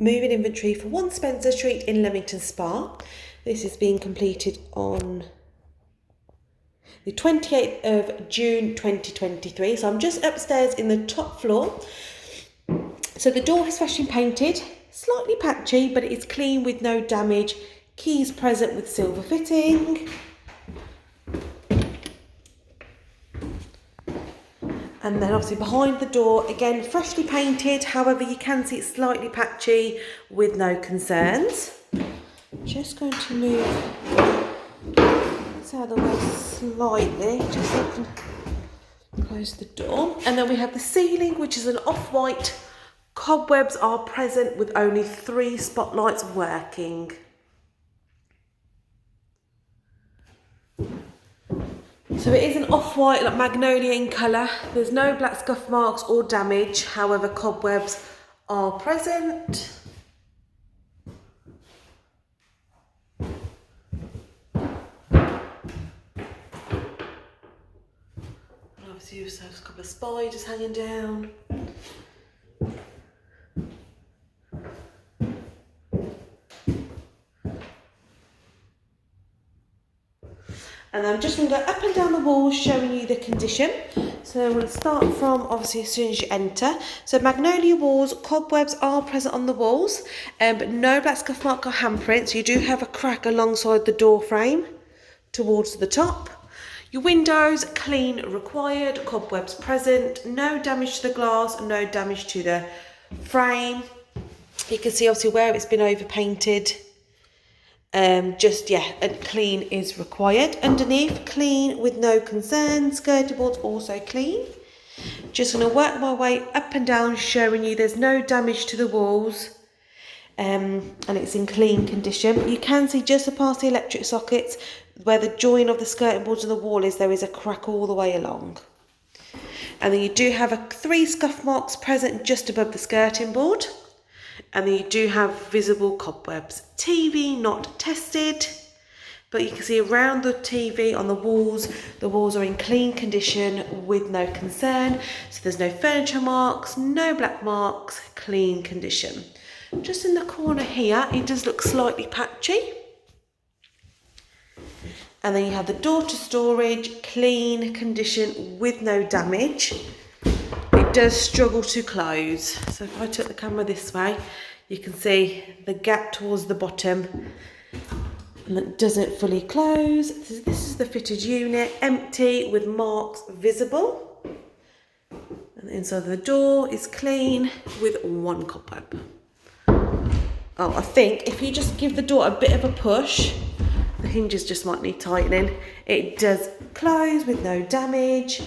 moving inventory for 1 Spencer Street in Leamington Spa. This is being completed on the 28th of June 2023. So I'm just upstairs in the top floor. So the door is freshly painted, slightly patchy, but it is clean with no damage. Keys present with silver fitting. And then obviously behind the door, again, freshly painted. However, you can see it's slightly patchy with no concerns. Just going to move this out of the way slightly, just so I can close the door. And then we have the ceiling, which is an off-white. Cobwebs are present with only 3 spotlights working. So it is an off-white, like magnolia in colour. There's no black scuff marks or damage. However, cobwebs are present. And obviously you've got a couple of spiders hanging down. And I'm just going to go up and down the walls showing you the condition. So we'll start from obviously as soon as you enter. So magnolia walls, cobwebs are present on the walls, but no black scuff mark or handprints. You do have a crack alongside the door frame towards the top. Your windows, clean required, cobwebs present, no damage to the glass, no damage to the frame. You can see obviously where it's been over painted. And clean is required. Underneath, clean with no concerns. Skirting boards also clean. Just going to work my way up and down showing you there's no damage to the walls, and it's in clean condition. You can see just past the electric sockets where the join of the skirting boards and the wall is, there is a crack all the way along. And then you do have 3 scuff marks present just above the skirting board. And then you do have visible cobwebs. TV not tested, but you can see around the TV on the walls are in clean condition with no concern. So there's no furniture marks, no black marks, clean condition. Just in the corner here, it does look slightly patchy. And then you have the door to storage, clean condition with no damage. It does struggle to close. So if I took the camera this way, you can see the gap towards the bottom, and it doesn't fully close. So this is the fitted unit, empty with marks visible. And the inside of the door is clean with 1 cobweb. Oh, I think if you just give the door a bit of a push, the hinges just might need tightening. It does close with no damage.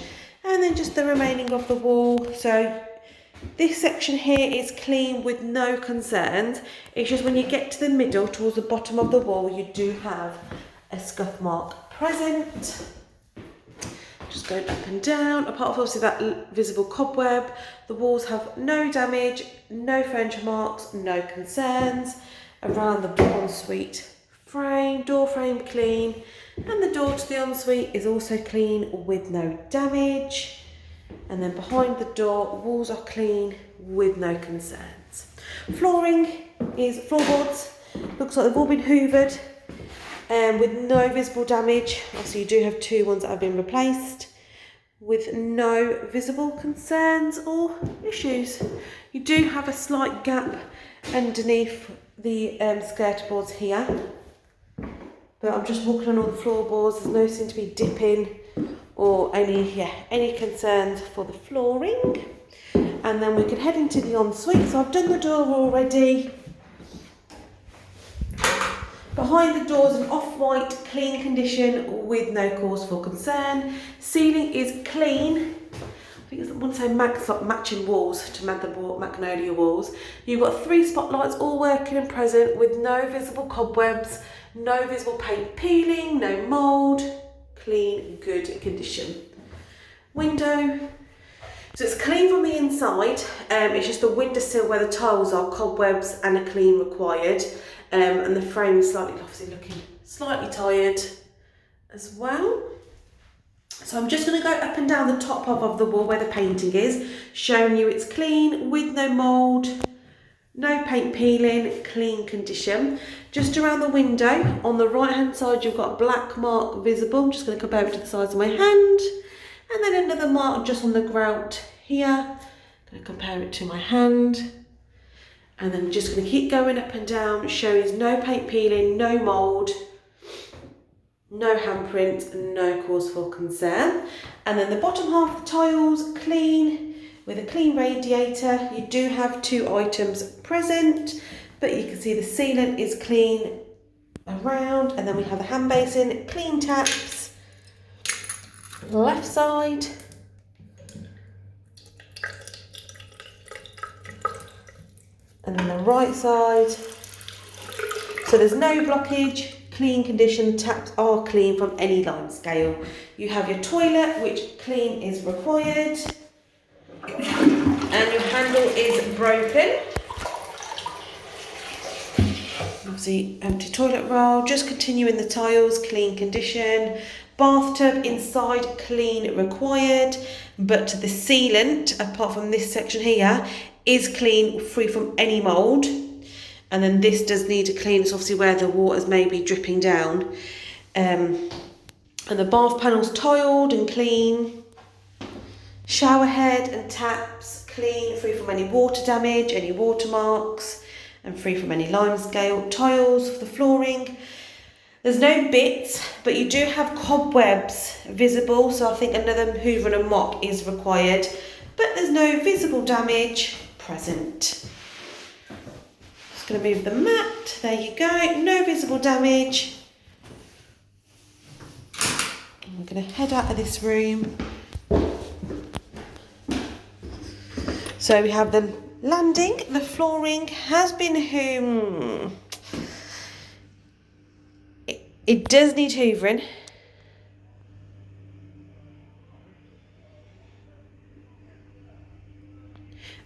And then just the remaining of the wall. So this section here is clean with no concerns. It's just when you get to the middle, towards the bottom of the wall, you do have a scuff mark present. Just going up and down. Apart from obviously that visible cobweb, the walls have no damage, no furniture marks, no concerns. Around the ensuite frame, door frame clean. And the door to the ensuite is also clean with no damage. And then behind the door, walls are clean with no concerns. Flooring is floorboards. Looks like they've all been hoovered with no visible damage. Obviously you do have 2 ones that have been replaced with no visible concerns or issues. You do have a slight gap underneath the skirting boards here. But I'm just walking on all the floorboards. There's no seem to be dipping or any concerns for the flooring. And then we can head into the ensuite. So I've done the door already. Behind the door is an off-white, clean condition with no cause for concern. Ceiling is clean. I think I want to say matching walls to the magnolia walls. You've got 3 spotlights all working and present with no visible cobwebs, no visible paint peeling, no mould, clean, good condition. Window, so it's clean from the inside, it's just the windowsill where the tiles are, cobwebs and a clean required, and the frame is obviously looking slightly tired as well. So I'm just going to go up and down the top of the wall where the painting is, showing you it's clean with no mould, No paint peeling, clean condition. Just around the window, on the right hand side, you've got a black mark visible. I'm just going to come over to the size of my hand. And then another mark just on the grout here. I'm going to compare it to my hand. And then just going to keep going up and down, showing no paint peeling, no mould, no handprints, no cause for concern. And then the bottom half of the tiles, clean, with a clean radiator. You do have 2 items present, but you can see the sealant is clean around, and then we have the hand basin, clean taps, left side, and then the right side. So there's no blockage, clean condition, taps are clean from any line scale. You have your toilet, which clean is required, and your handle is broken. Obviously empty toilet roll, just continuing the tiles, clean condition. Bathtub inside, clean required, but the sealant, apart from this section here, is clean, free from any mould. And then this does need a clean, it's obviously where the water's maybe dripping down. And the bath panel's tiled and clean. Shower head and taps, clean, free from any water damage, any watermarks, and free from any limescale. Tiles for the flooring. There's no bits, but you do have cobwebs visible, so I think another hoover and a mop is required, but there's no visible damage present. Just going to move the mat, there you go, no visible damage. I'm going to head out of this room. So we have the landing, the flooring has been it does need hoovering.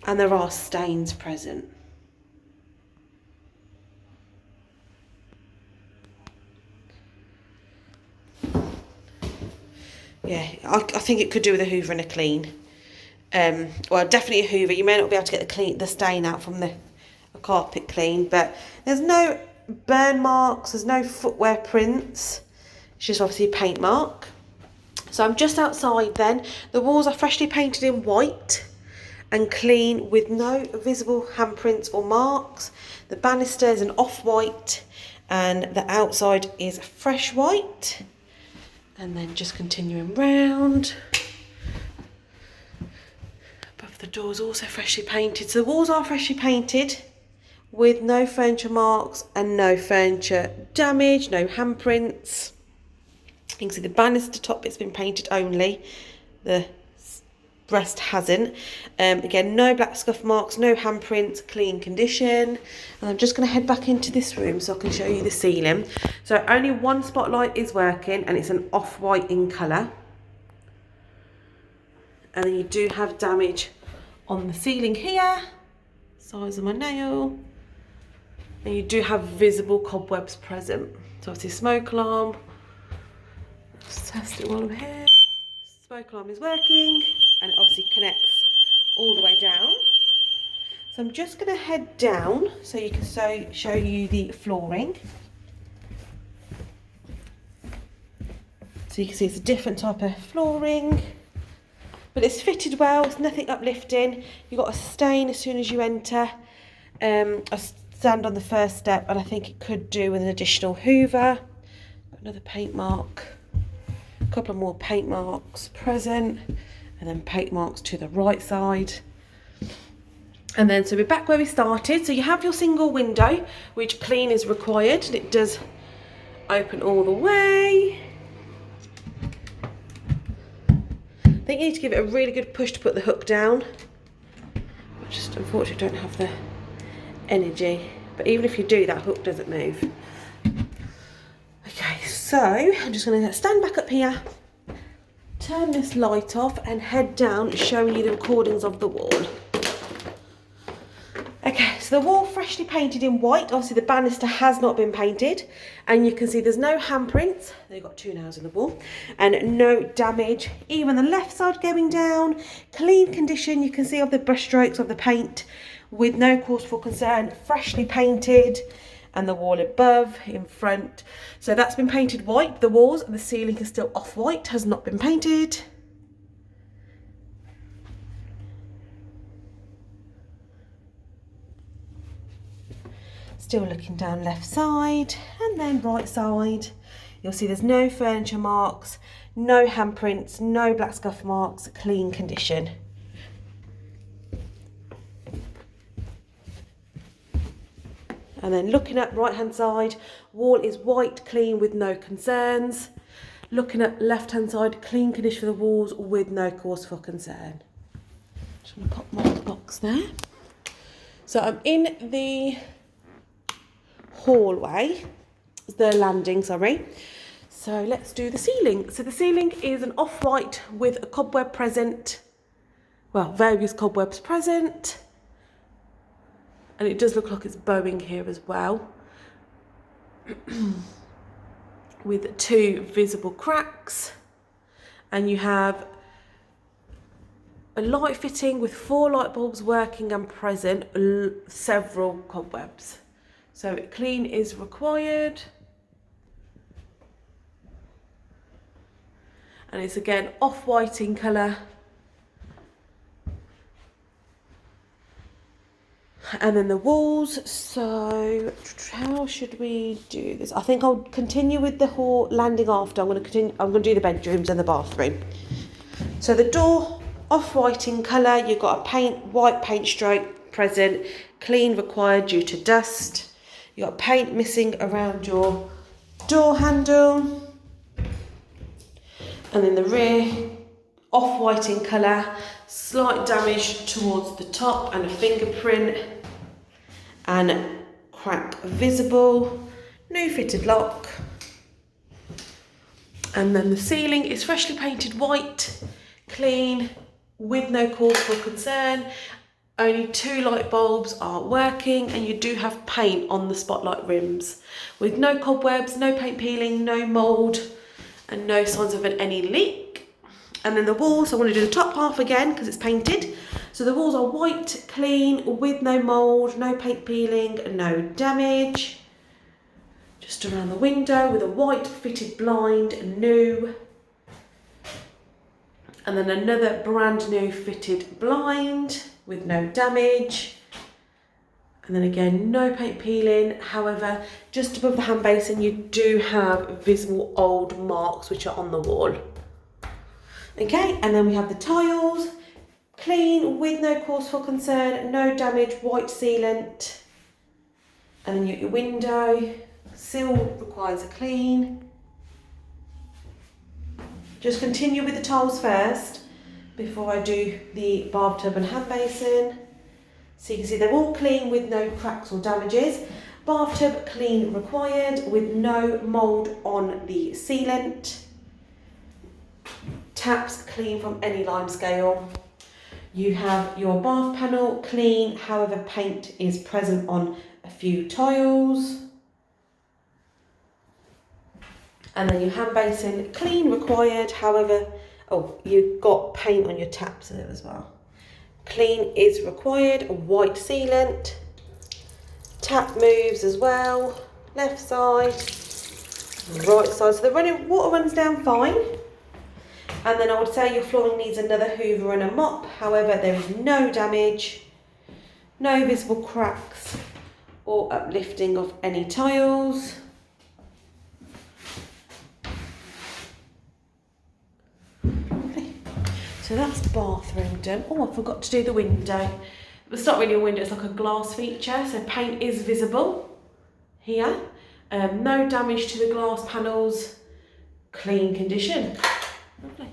And there are stains present. Yeah, I think it could do with a hoover and a clean. Well, definitely a hoover. You may not be able to get the stain out from a carpet clean, but there's no burn marks, there's no footwear prints. It's just obviously a paint mark. So I'm just outside then. The walls are freshly painted in white and clean with no visible handprints or marks. The banister is an off-white and the outside is fresh white. And then just continuing round. Above the doors also freshly painted. So the walls are freshly painted with no furniture marks and no furniture damage, no handprints. You can see the banister top bit's been painted only. The rest hasn't. Again, no black scuff marks, no handprints, clean condition. And I'm just going to head back into this room so I can show you the ceiling. So only one spotlight is working and it's an off-white in colour. And then you do have damage on the ceiling here, size of my nail. And you do have visible cobwebs present. So obviously smoke alarm. Let's test it while I'm here. Smoke alarm is working and it obviously connects all the way down. So I'm just going to head down so you can show you the flooring. So you can see it's a different type of flooring, but it's fitted well, it's nothing uplifting. You've got a stain as soon as you enter. I stand on the first step and I think it could do with an additional hoover. Got another paint mark. A couple of more paint marks present, and then paint marks to the right side. And then so we're back where we started. So you have your single window, which clean is required, and it does open all the way. I think you need to give it a really good push to put the hook down. I just unfortunately don't have the energy, but even if you do, that hook doesn't move. Okay, so I'm just going to stand back up here, turn this light off and head down, showing you the recordings of the wall. Okay, so the wall freshly painted in white. Obviously the banister has not been painted, and you can see there's no handprints. They've got 2 nails in the wall and no damage. Even the left side going down, clean condition. You can see of the brush strokes of the paint with no cause for concern, freshly painted, and the wall above, in front. So that's been painted white, the walls, and the ceiling is still off-white, has not been painted. Still looking down left side, and then right side. You'll see there's no furniture marks, no handprints, no black scuff marks, clean condition. And then looking at right hand side, wall is white, clean with no concerns. Looking at left hand side, clean condition for the walls with no cause for concern. Just going to pop my box there. So I'm in the hallway, the landing, sorry. So let's do the ceiling. So the ceiling is an off-white with a cobweb present, well, various cobwebs present. And it does look like it's bowing here as well. With 2 visible cracks. And you have a light fitting with 4 light bulbs working and present, several cobwebs. So clean is required. And it's again off-white in colour. And then the walls, so how should we do this? I think I'll continue with the hall landing after. I'm going to do the bedrooms and the bathroom. So the door, off-white in colour, you've got a white paint stroke present, clean required due to dust. You've got paint missing around your door handle. And then the rear, off-white in colour, slight damage towards the top and a fingerprint. And crack visible, new fitted lock. And then the ceiling is freshly painted white, clean, with no cause for concern. Only 2 light bulbs are working, and you do have paint on the spotlight rims with no cobwebs, no paint peeling, no mould, and no signs of any leak. And then the walls, I want to do the top half again because it's painted. So the walls are white, clean, with no mould, no paint peeling, no damage. Just around the window with a white fitted blind, new. And then another brand new fitted blind with no damage. And then again, no paint peeling. However, just above the hand basin, you do have visible old marks which are on the wall. Okay, and then we have the tiles, clean with no cause for concern, no damage, white sealant. And then your window, sill requires a clean. Just continue with the tiles first before I do the bathtub and hand basin. So you can see they're all clean with no cracks or damages. Bathtub clean required with no mould on the sealant. Taps clean from any lime scale. You have your bath panel clean, however paint is present on a few tiles. And then your hand basin clean required, however, oh, you've got paint on your taps there as well. Clean is required, white sealant. Tap moves as well, left side, right side. So the water runs down fine. And then I would say your flooring needs another hoover and a mop. However, there is no damage, no visible cracks or uplifting of any tiles. Okay. So that's bathroom done. Oh, I forgot to do the window. It's not really a window, it's like a glass feature. So paint is visible here. No damage to the glass panels, clean condition. Lovely.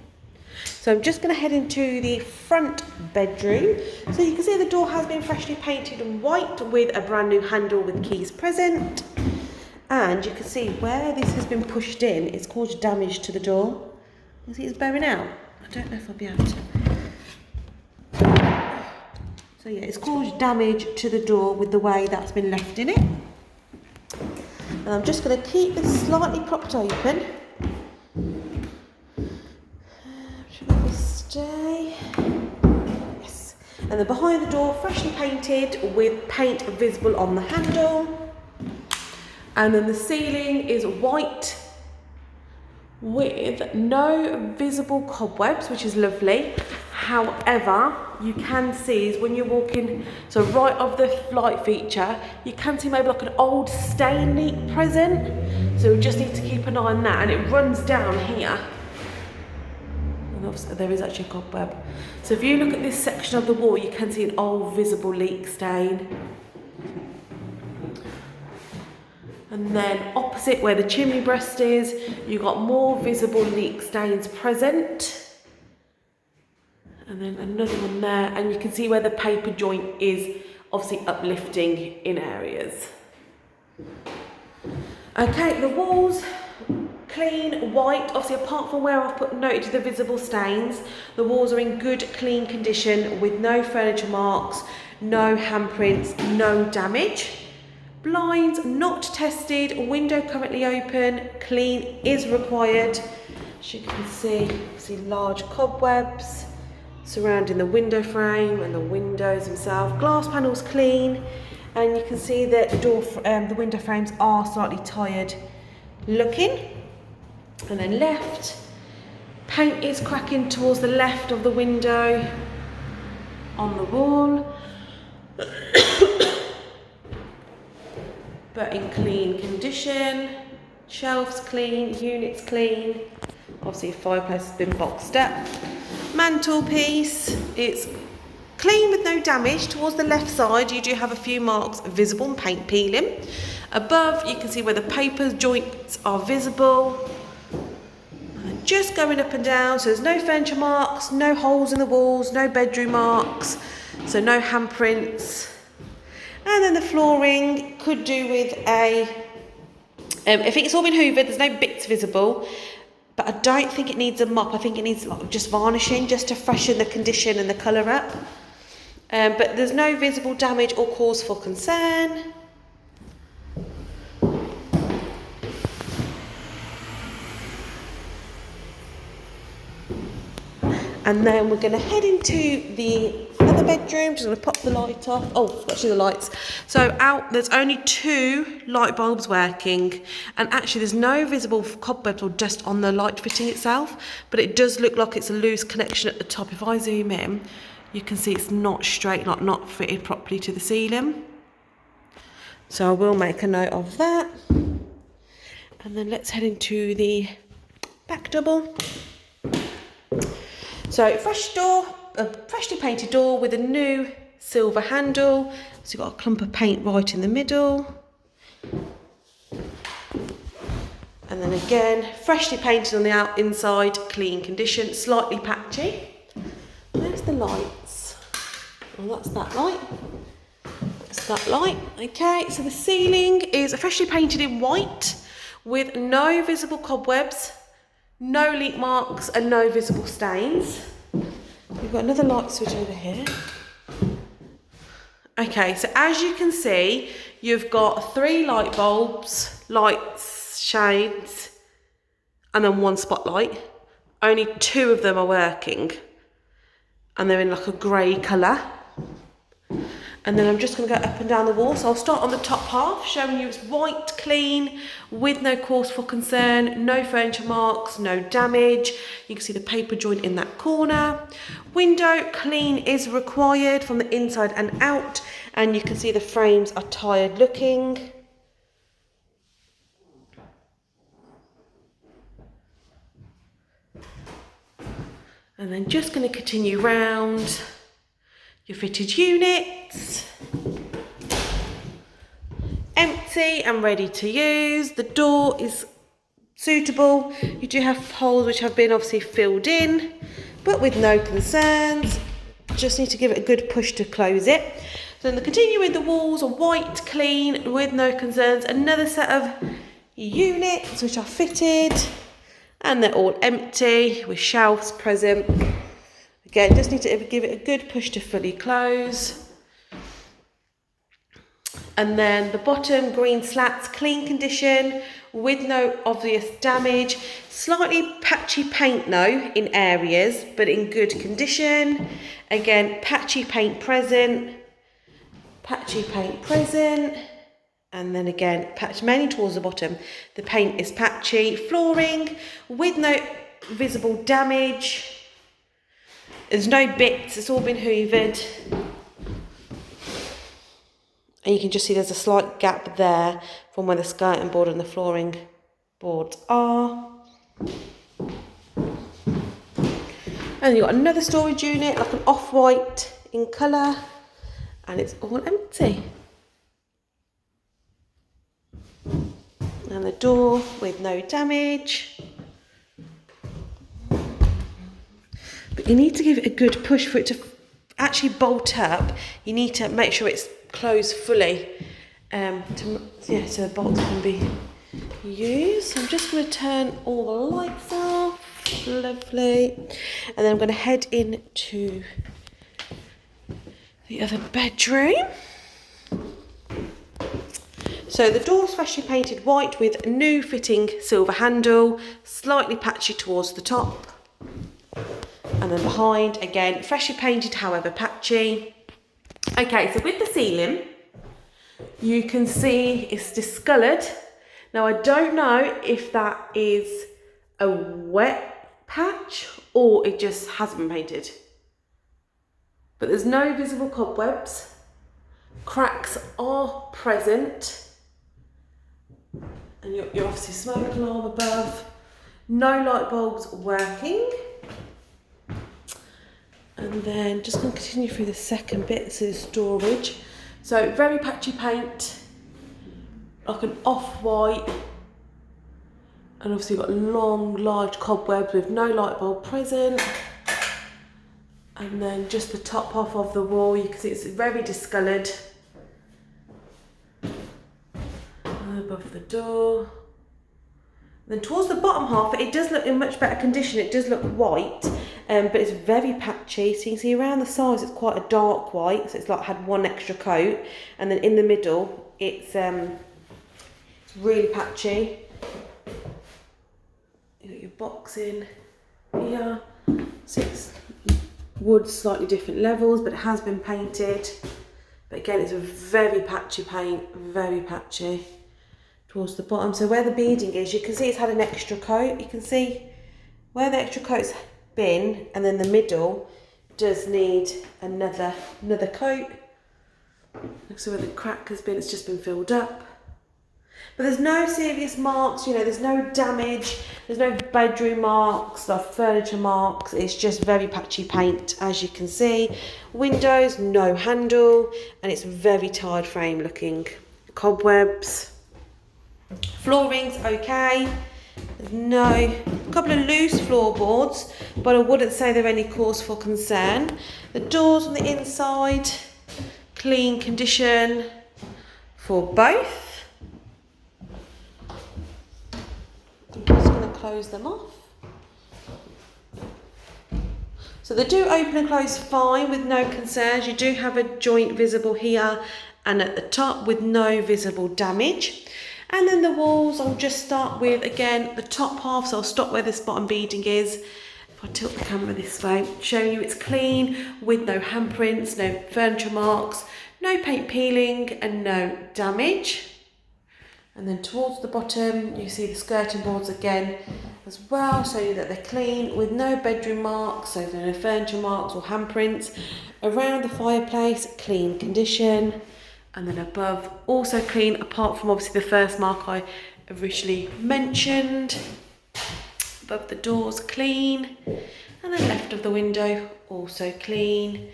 So I'm just going to head into the front bedroom. So you can see the door has been freshly painted in white with a brand new handle with keys present. And you can see where this has been pushed in, it's caused damage to the door. You see it's bowing out. I don't know if I'll be able to. So yeah, it's caused damage to the door with the way that's been left in it. And I'm just going to keep this slightly propped open. Should we stay? Yes. And then behind the door, freshly painted with paint visible on the handle. And then the ceiling is white with no visible cobwebs, which is lovely. However, you can see is when you're walking, so right of the light feature, you can see maybe like an old stain leak present. So we just need to keep an eye on that, and it runs down here. And obviously there is actually a cobweb. So if you look at this section of the wall, you can see an old visible leak stain. And then opposite where the chimney breast is, you've got more visible leak stains present. And then another one there, and you can see where the paper joint is obviously uplifting in areas. Okay, the walls, clean, white, obviously apart from where I've noted the visible stains, the walls are in good, clean condition with no furniture marks, no handprints, no damage. Blinds not tested, window currently open, clean is required. As you can see large cobwebs surrounding the window frame and the windows themselves. Glass panels clean, and you can see that the window frames are slightly tired looking. And then left, paint is cracking towards the left of the window on the wall. But in clean condition. Shelves clean, units clean. Obviously, a fireplace has been boxed up. Mantelpiece, it's clean with no damage. Towards the left side, you do have a few marks visible and paint peeling. Above, you can see where the paper joints are visible. And just going up and down, so there's no furniture marks, no holes in the walls, no bedroom marks, so no handprints. And then the flooring could do with if it's all been hoovered, there's no bits visible, but I don't think it needs a mop. I think it needs just varnishing, just to freshen the condition and the colour up. But there's no visible damage or cause for concern. And then we're going to head into the other bedroom. Just going to pop the light off. Oh, actually the lights. So there's only 2 light bulbs working, and actually there's no visible cobwebs or dust on the light fitting itself, but it does look like it's a loose connection at the top. If I zoom in, you can see it's not straight, like not fitted properly to the ceiling. So I will make a note of that. And then let's head into the back double. So freshly painted door with a new silver handle. So you've got a clump of paint right in the middle. And then again, freshly painted on the inside, clean condition, slightly patchy. There's the lights. Well, that's that light. That's that light. Okay, so the ceiling is freshly painted in white with no visible cobwebs, no leak marks and no visible stains. We've got another light switch over here. Okay, so as you can see, you've got 3 light bulbs, lights, shades, and then 1 spotlight. Only 2 of them are working, and they're in like a grey colour. And then I'm just going to go up and down the wall. So I'll start on the top half, showing you it's white, clean, with no cause for concern, no furniture marks, no damage. You can see the paper joint in that corner. Window clean is required from the inside and out. And you can see the frames are tired looking. And then just going to continue round your fitted units. Empty and ready to use. The door is suitable. You do have holes which have been obviously filled in, but with no concerns. Just need to give it a good push to close it. So then continue with the walls are white, clean, with no concerns. Another set of units which are fitted, and they're all empty with shelves present. Again, just need to give it a good push to fully close. And then the bottom, green slats, clean condition with no obvious damage. Slightly patchy paint though in areas, but in good condition. Again, patchy paint present. Patchy paint present. And then again, patch mainly towards the bottom. The paint is patchy. Flooring with no visible damage. There's no bits, it's all been hoovered. And you can just see there's a slight gap there from where the skirting board and the flooring boards are. And you've got another storage unit, like an off-white in colour. And it's all empty. And the door with no damage. But you need to give it a good push for it to actually bolt up. You need to make sure it's closed fully so the bolts can be used. So I'm just going to turn all the lights off. Lovely. And then I'm going to head into the other bedroom. So the door's freshly painted white with new fitting silver handle, slightly patchy towards the top. And then behind, again, freshly painted, however patchy. Okay, so with the ceiling, you can see it's discoloured. Now, I don't know if that is a wet patch or it just hasn't been painted. But there's no visible cobwebs. Cracks are present. And you're obviously smoke alarm above. No light bulbs working. And then just going to continue through the second bit, so the storage. So very patchy paint, like an off-white. And obviously you've got long, large cobwebs with no light bulb present. And then just the top half of the wall, you can see it's very discoloured. Above the door. Then towards the bottom half, it does look in much better condition. It does look white, but it's very patchy. So you can see around the sides, it's quite a dark white. So it's like had one extra coat. And then in the middle, it's really patchy. You got your box in here. So it's wood, slightly different levels, but it has been painted. But again, it's a very patchy paint, very patchy. Towards the bottom, so where the beading is, you can see it's had an extra coat. You can see where the extra coat's been, and then the middle does need another coat. So where the crack has been, it's just been filled up. But there's no serious marks, there's no damage, there's no bedroom marks, like furniture marks. It's just very patchy paint, as you can see. Windows, no handle, and it's very tired frame looking. Cobwebs. Flooring's okay. There's a couple of loose floorboards, but I wouldn't say they're any cause for concern. The doors on the inside, clean condition for both. I'm just going to close them off. So they do open and close fine with no concerns. You do have a joint visible here and at the top with no visible damage. And then the walls, I'll just start with, again, the top half, so I'll stop where this bottom beading is. If I tilt the camera this way, showing you it's clean, with no handprints, no furniture marks, no paint peeling, and no damage. And then towards the bottom, you see the skirting boards again as well, showing you that they're clean, with no bedroom marks, so no furniture marks or handprints. Around the fireplace, clean condition. And then above, also clean, apart from obviously the first mark I originally mentioned. Above the doors, clean. And then left of the window, also clean.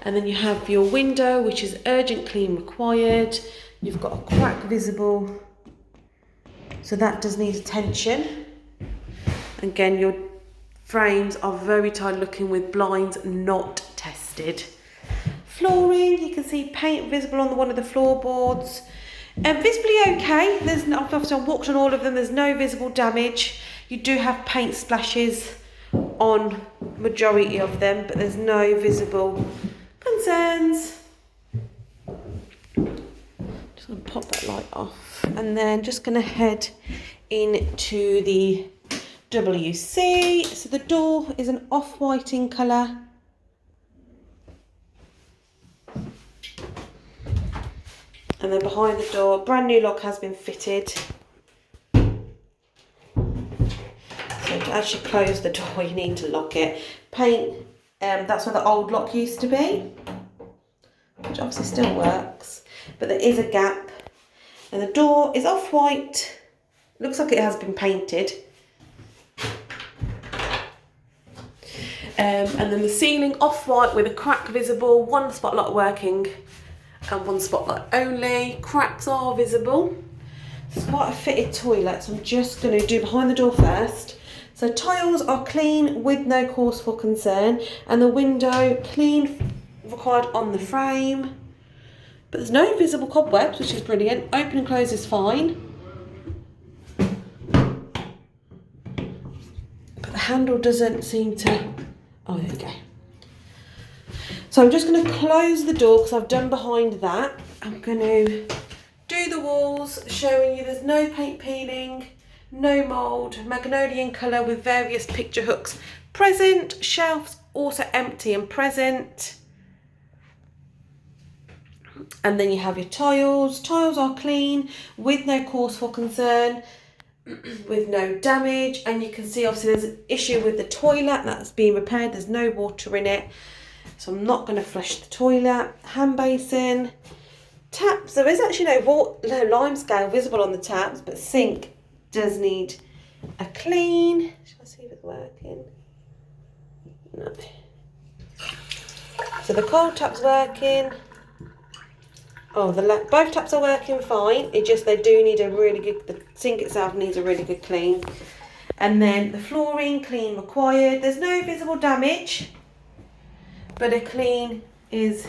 And then you have your window, which is urgent clean required. You've got a crack visible, so that does need attention. Again, your frames are very tight looking with blinds not tested. Flooring, you can see paint visible on one of the floorboards. Visibly okay. Obviously I walked on all of them. There's no visible damage. You do have paint splashes on majority of them, but there's no visible concerns. Just So I'll pop that light off, and then just going to head into the WC. So the door is an off-white in colour. And then behind the door, brand new lock has been fitted. So to actually close the door, you need to lock it. Paint, that's where the old lock used to be, which obviously still works, but there is a gap. And the door is off-white. Looks like it has been painted. And then the ceiling off-white with a crack visible, one spotlight working and one spotlight only. Cracks are visible. It's quite a fitted toilet, so I'm just going to do behind the door first. So tiles are clean with no cause for concern, and the window clean required on the frame. But there's no visible cobwebs, which is brilliant. Open and close is fine. But the handle doesn't seem to... Oh, there we go. So I'm just going to close the door because I've done behind that. I'm going to do the walls, showing you there's no paint peeling, no mould, Magnolian colour with various picture hooks present. Shelves also empty and present. And then you have your tiles. Tiles are clean with no cause for concern, with no damage. And you can see obviously there's an issue with the toilet that's being repaired. There's no water in it, so I'm not going to flush the toilet. Hand basin, taps. There is actually no lime scale visible on the taps, but sink does need a clean. Shall I see if it's working? No. So the cold tap's working. Oh, both taps are working fine. It just, they do need a really good, the sink itself needs a really good clean. And then the flooring, clean required. There's no visible damage, but a clean is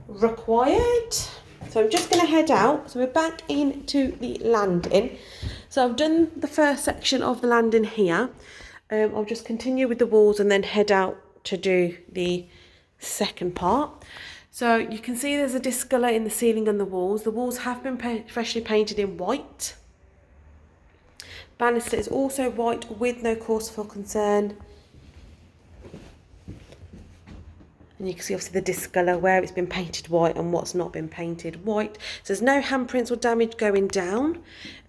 required. So I'm just going to head out. So we're back into the landing. So I've done the first section of the landing here. I'll just continue with the walls and then head out to do the second part. So you can see there's a discolour in the ceiling and the walls. The walls have been freshly painted in white. Banister is also white with no cause for concern. And you can see obviously the discolour where it's been painted white and what's not been painted white. So there's no handprints or damage going down.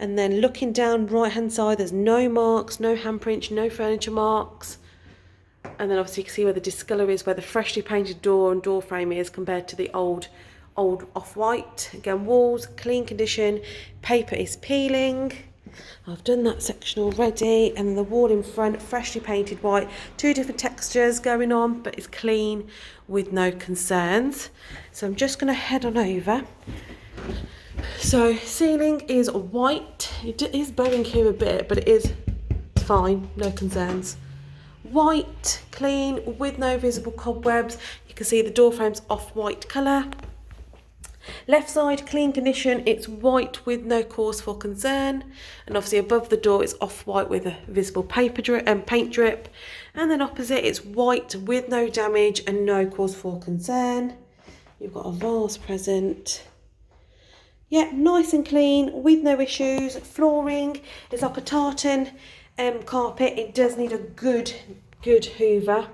And then looking down right hand side, there's no marks, no handprints, no furniture marks. And then obviously you can see where the discolour is, where the freshly painted door and door frame is compared to the old off-white. Again, walls, clean condition, paper is peeling. I've done that section already. And then the wall in front, freshly painted white. Two different textures going on, but it's clean with no concerns. So I'm just going to head on over. So ceiling is white. It is bowing here a bit, but it is fine, no concerns. White, clean, with no visible cobwebs. You can see the door frame's off-white colour. Left side, clean condition. It's white with no cause for concern. And obviously above the door, it's off-white with a visible paint drip. And then opposite, it's white with no damage and no cause for concern. You've got a vase present. Yeah, nice and clean with no issues. Flooring is like a tartan carpet. It does need a good hoover,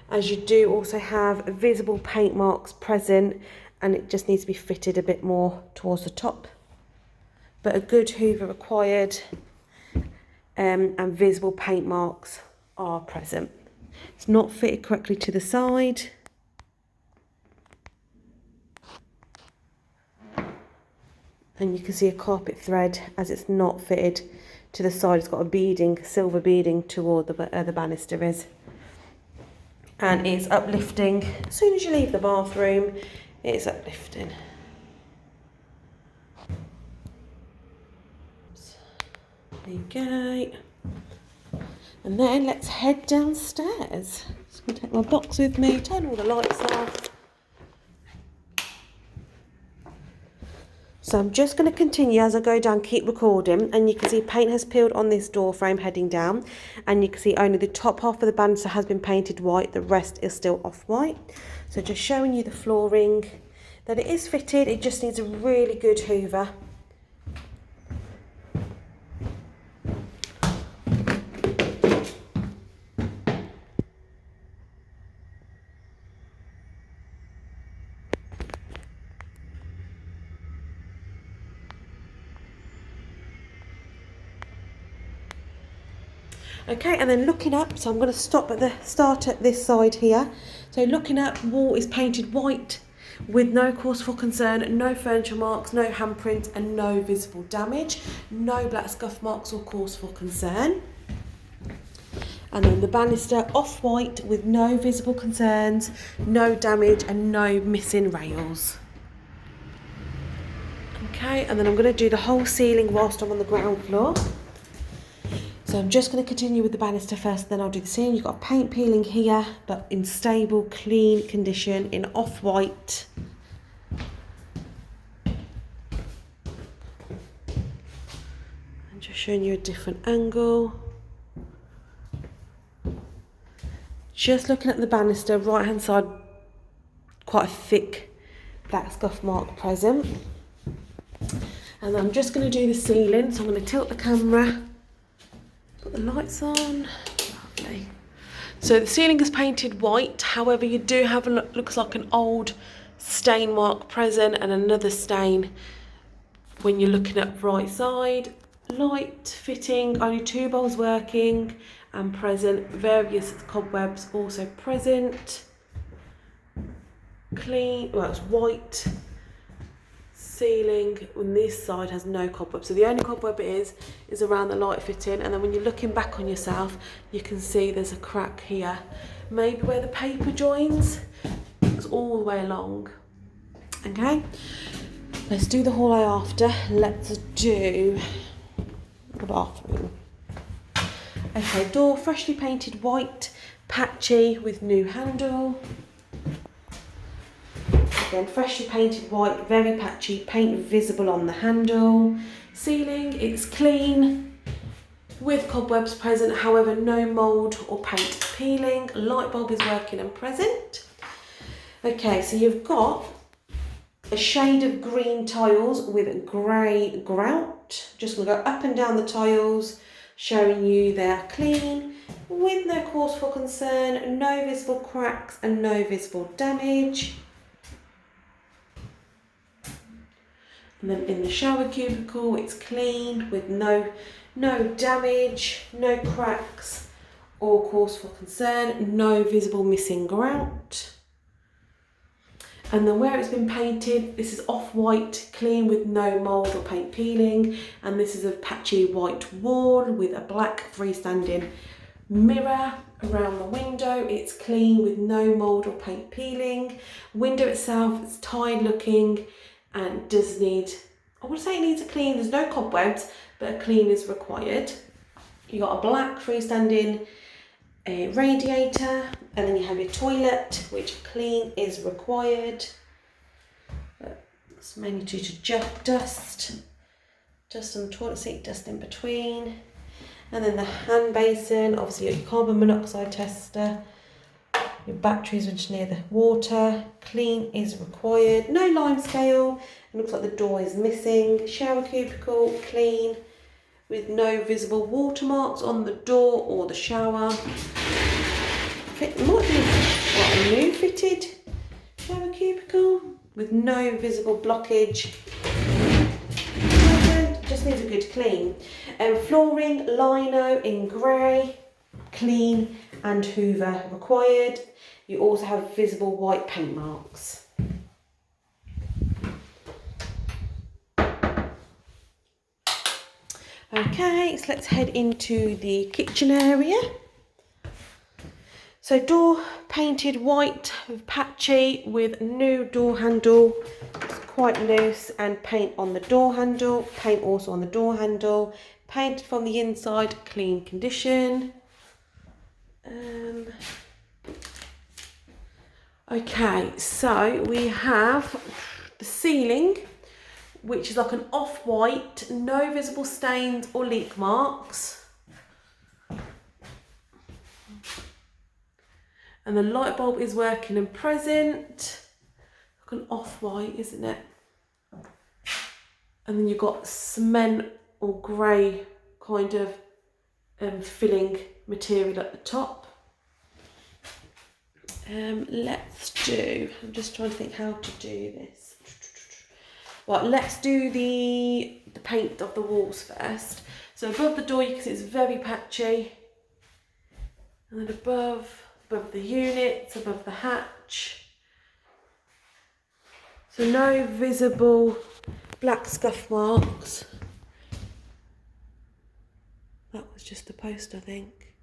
as you do also have visible paint marks present, and it just needs to be fitted a bit more towards the top, but a good hoover required, and visible paint marks are present. It's not fitted correctly to the side. And you can see a carpet thread as it's not fitted to the side. It's got a beading, silver beading toward the banister is. And it's uplifting. As soon as you leave the bathroom, it's uplifting. There you go. And then let's head downstairs. Just going to take my box with me, turn all the lights off. So I'm just going to continue as I go down, keep recording, and you can see paint has peeled on this door frame heading down, and you can see only the top half of the banister has been painted white, the rest is still off-white. So just showing you the flooring. that it is fitted, it just needs a really good hoover. Okay, and then looking up, so I'm going to start at this side here. So looking up, wall is painted white with no cause for concern, no furniture marks, no handprints and no visible damage, no black scuff marks or cause for concern. And then the banister off-white with no visible concerns, no damage and no missing rails. Okay, and then I'm going to do the whole ceiling whilst I'm on the ground floor. So I'm just going to continue with the banister first, then I'll do the ceiling. You've got paint peeling here, but in stable, clean condition, in off-white. I'm just showing you a different angle. Just looking at the banister, right-hand side, quite a thick black scuff mark present. And I'm just going to do the ceiling, so I'm going to tilt the camera. Put the lights on. Lovely. So the ceiling is painted white, however you do have looks like an old stain mark present and another stain when you're looking at right side. Light fitting, only 2 bulbs working and present, various cobwebs also present. Clean, well it's white. Ceiling on this side has no cobweb, so the only cobweb is around the light fitting, and then when you're looking back on yourself you can see there's a crack here, maybe where the paper joins. It's all the way along. Okay, let's do the hallway after. Let's do the bathroom. Okay, door freshly painted white, patchy with new handle. Again, freshly painted white, very patchy, paint visible on the handle. Ceiling, it's clean, with cobwebs present, however no mould or paint peeling. Light bulb is working and present. Okay, so you've got a shade of green tiles with grey grout. Just going to go up and down the tiles, showing you they're clean, with no cause for concern, no visible cracks and no visible damage. And then in the shower cubicle, it's clean with no damage, no cracks or cause for concern, no visible missing grout. And then where it's been painted, this is off-white, clean with no mould or paint peeling. And this is a patchy white wall with a black freestanding mirror around the window. It's clean with no mould or paint peeling. Window itself is tired looking and does need, I would say it needs a clean. There's no cobwebs, but a clean is required. You got a black freestanding radiator, and then you have your toilet, which clean is required. It's mainly due to dust on the toilet seat, dust in between. And then the hand basin, obviously you got your carbon monoxide tester. Your batteries are just near the water. Clean is required. No lime scale. It looks like the door is missing. Shower cubicle, clean, with no visible watermarks on the door or the shower. It might be a new fitted shower cubicle with no visible blockage. Just needs a good clean. Flooring, lino in grey, clean and hoover required. You also have visible white paint marks. Okay, so let's head into the kitchen area. So door painted white with patchy with new door handle. It's quite loose, and paint on the door handle, paint also on the door handle. Painted from the inside, clean condition. Okay, so we have the ceiling, which is like an off-white, no visible stains or leak marks. And the light bulb is working and present. like an off-white, isn't it? And then you've got cement or grey kind of filling material at the top. Let's do, I'm just trying to think how to do this. Right, let's do the paint of the walls first. So above the door you can see it's very patchy. And then above the units, above the hatch. So no visible black scuff marks. That was just the post, I think.